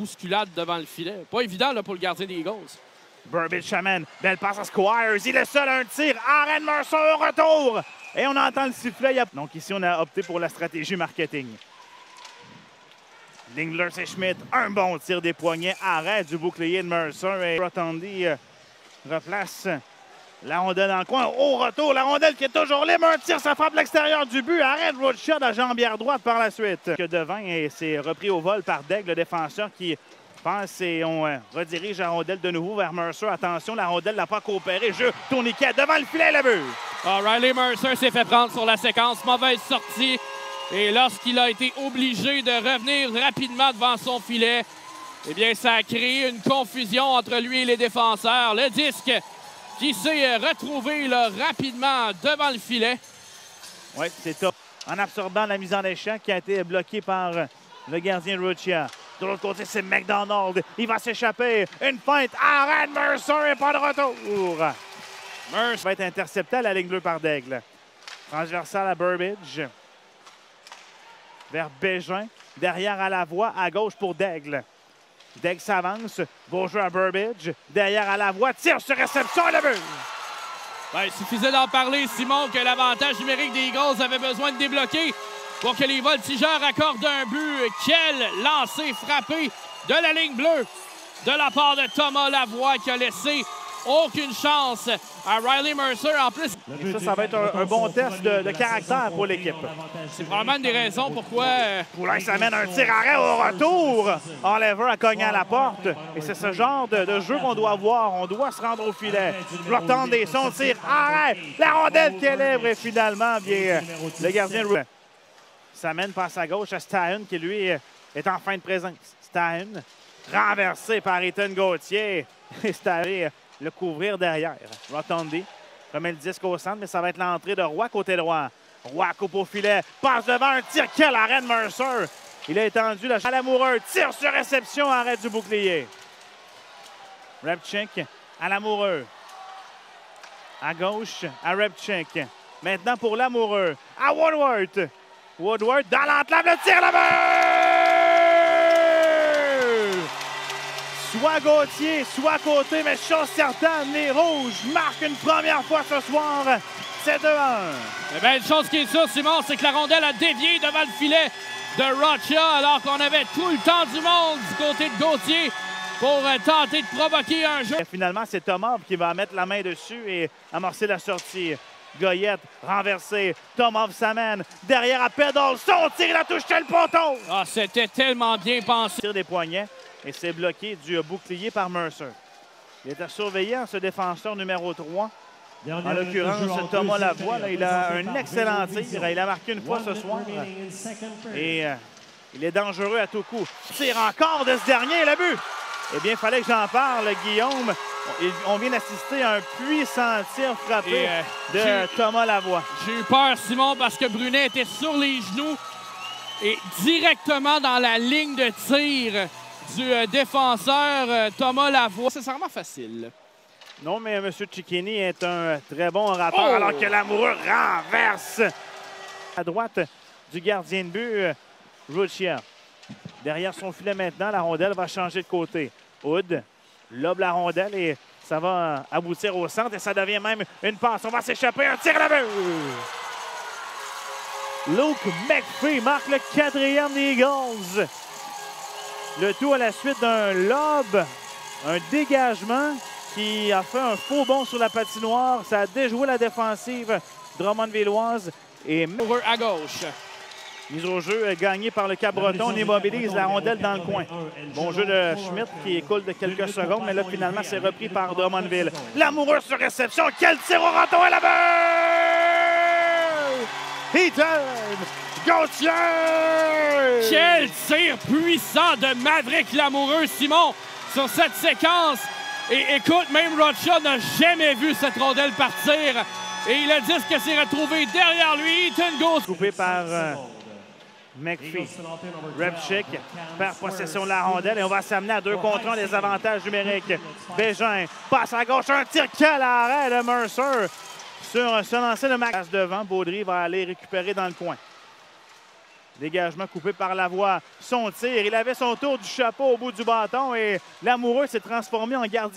bousculade devant le filet. Pas évident là, pour le gardien des Eagles. Burbidge amène. Belle passe à Squires. Il est seul un tir. Aaron Mercer au retour. Et on entend le sifflet. Donc ici, on a opté pour la stratégie marketing. Lingler, c'est Schmidt. Un bon tir des poignets. Arrêt du bouclier de Mercer. Et Rotondi replace la rondelle dans le coin. Au retour, la rondelle qui est toujours libre. Un tir, ça frappe l'extérieur du but. Arrête Rothschild à jambière droite par la suite. Que devant, et c'est repris au vol par Daigle, le défenseur qui passe et on redirige la rondelle de nouveau vers Mercer. Attention, la rondelle n'a pas coopéré. Jeu tourniquet devant le filet, le but. Riley Mercer s'est fait prendre sur la séquence. Mauvaise sortie. Et lorsqu'il a été obligé de revenir rapidement devant son filet, eh bien, ça a créé une confusion entre lui et les défenseurs. Le disque qui s'est retrouvé là, rapidement devant le filet. Oui, c'est top. En absorbant la mise en échec qui a été bloquée par le gardien Ruccia. De l'autre côté, c'est McDonald. Il va s'échapper. Une feinte. Aaron Mercer et pas de retour. Mercer va être intercepté à la ligne bleue par Daigle. Transversal à Burbidge. Vers Bégin. Derrière à la voie. À gauche pour Daigle. Daigle s'avance. Beau jeu à Burbidge. Derrière à la voie. Tire sur réception et le but. Ben, il suffisait d'en parler, Simon, que l'avantage numérique des Eagles avait besoin de débloquer pour que les voltigeurs accordent un but. Quel lancer frappé de la ligne bleue de la part de Thomas Lavoie qui a laissé aucune chance à Riley Mercer. En plus, et ça va être un bon test de caractère pour l'équipe. C'est probablement une des raisons pourquoi... Poulain s'amène un tir arrêt au retour. Oliver a cogné à la porte. Et c'est ce genre de jeu qu'on doit voir. On doit se rendre au filet. Flotandé, son tir arrêt. La rondelle qui est libre et finalement, bien, le gardien s'amène, passe à gauche à Stahen qui, lui, est en fin de présence. Stahen, renversé par Ethan Gauthier. Et Stahen le couvrir derrière. Rotondi remet le disque au centre, mais ça va être l'entrée de Roy côté droit. Roy coupe au filet, passe devant un tir. Quel arrêt de Mercer! Il a étendu à Lamoureux. Tire sur réception, arrêt du bouclier. Repchik à Lamoureux. À gauche, à Repchik. Maintenant pour Lamoureux. À Woodward. Woodward dans l'enclave, le tir, le but! Soit Gauthier, soit côté, mais chose certaine, les Rouges marquent une première fois ce soir. C'est 2-1. Eh bien, une chose qui est sûre, Simon, c'est que la rondelle a dévié devant le filet de Rocha, alors qu'on avait tout le temps du monde du côté de Gauthier pour tenter de provoquer un jeu. Et finalement, c'est Thomas qui va mettre la main dessus et amorcer la sortie. Goyette renversé. Tomov s'amène. Derrière à Pedal. Son tir, il a touché le poteau. Ah, c'était tellement bien pensé. Tire des poignets et c'est bloqué du bouclier par Mercer. Il était surveillé en ce défenseur numéro 3. En l'occurrence, Thomas Lavoie, là, il a un excellent tir. Il a marqué une fois ce soir. Et il est dangereux à tout coup. Tire encore de ce dernier, le but. Eh bien, il fallait que j'en parle, Guillaume. On vient d'assister à un puissant tir frappé de Thomas Lavoie. J'ai eu peur, Simon, parce que Brunet était sur les genoux et directement dans la ligne de tir du défenseur Thomas Lavoie. C'est nécessairement facile. Non, mais M. Cicchini est un très bon orateur, alors que Lamoureux renverse à droite du gardien de but, Ruccia. Derrière son filet maintenant, la rondelle va changer de côté. Hood lobe la rondelle et ça va aboutir au centre et ça devient même une passe. On va s'échapper, un tir à la but! Luke McPhee marque le 4e des Eagles. Le tout à la suite d'un lob, un dégagement qui a fait un faux bond sur la patinoire. Ça a déjoué la défensive Drummondvilloise. Et à gauche. Mise au jeu gagnée par le Cap-Breton. On immobilise la rondelle dans le coin. Bon jeu de Schmidt qui écoule de quelques secondes, mais là, finalement, c'est repris par Drummondville. Lamoureux sur réception. Quel tir au retour à la balle! Ethan Gauthier! Quel tir puissant de Maverick Lamoureux, Simon, sur cette séquence. Et écoute, même Rocha n'a jamais vu cette rondelle partir. Et il a dit que s'est retrouvé derrière lui. Ethan Gauthier. Coupé par McPhee. Repchik perd possession de la rondelle et on va s'amener à 2 contre 1, les avantages numériques. Bégin passe à gauche, un tir, quel arrêt de Mercer sur ce lancer de Max devant. Baudry va aller récupérer dans le coin. Dégagement coupé par Lavoie. Son tir, il avait son tour du chapeau au bout du bâton et l'amoureux s'est transformé en gardien.